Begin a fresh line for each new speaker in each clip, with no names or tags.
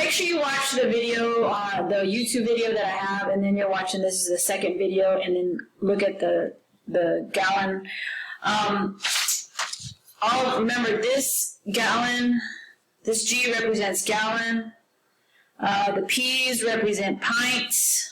make sure you watch the video, the YouTube video that I have, and then you're watching this is the second video, and then look at the gallon. Remember this gallon, this G represents gallon. The P's represent pints.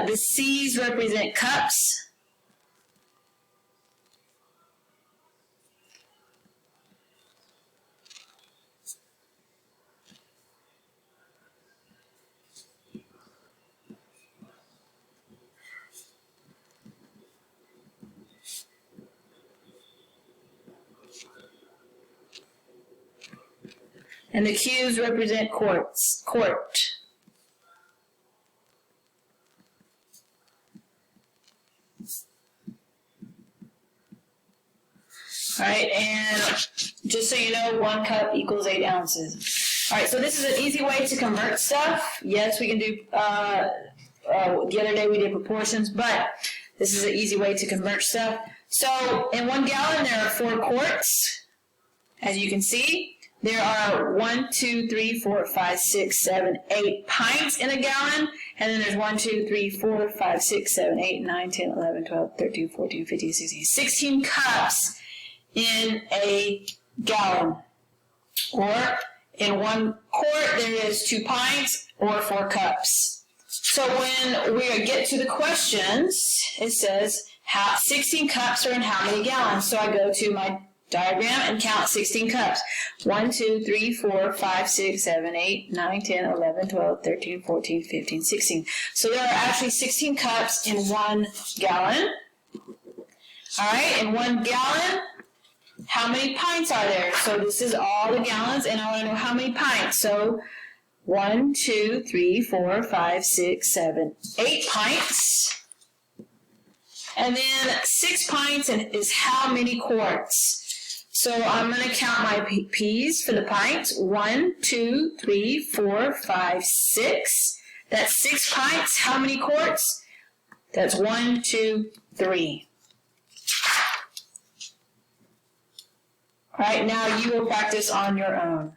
The C's represent cups. And the Q's represent quarts, quart. All right, and just so you know, 1 cup equals 8 ounces. All right, so this is an easy way to convert stuff. Yes, we can do, the other day we did proportions, but this is an easy way to convert stuff. So in 1 gallon, there are 4 quarts, as you can see. There are 1, 2, 3, 4, 5, 6, 7, 8 pints in a gallon. And then there's 1, 2, 3, 4, 5, 6, 7, 8, 9, 10, 11, 12, 13, 14, 15, 16, 16 cups in a gallon. Or in 1 quart, there is 2 pints or 4 cups. So when we get to the questions, it says 16 cups are in how many gallons? So I go to my diagram and count 16 cups. 1, 2, 3, 4, 5, 6, 7, 8, 9, 10, 11, 12, 13, 14, 15, 16. So there are actually 16 cups in 1 gallon. All right, in 1 gallon, how many pints are there? So this is all the gallons, and I want to know how many pints. So 1, 2, 3, 4, 5, 6, 7, 8 pints. And then 6 pints is how many quarts? So I'm going to count my P's for the pints. 1, 2, 3, 4, 5, 6. That's 6 pints. How many quarts? That's 1, 2, 3. All right, now you will practice on your own.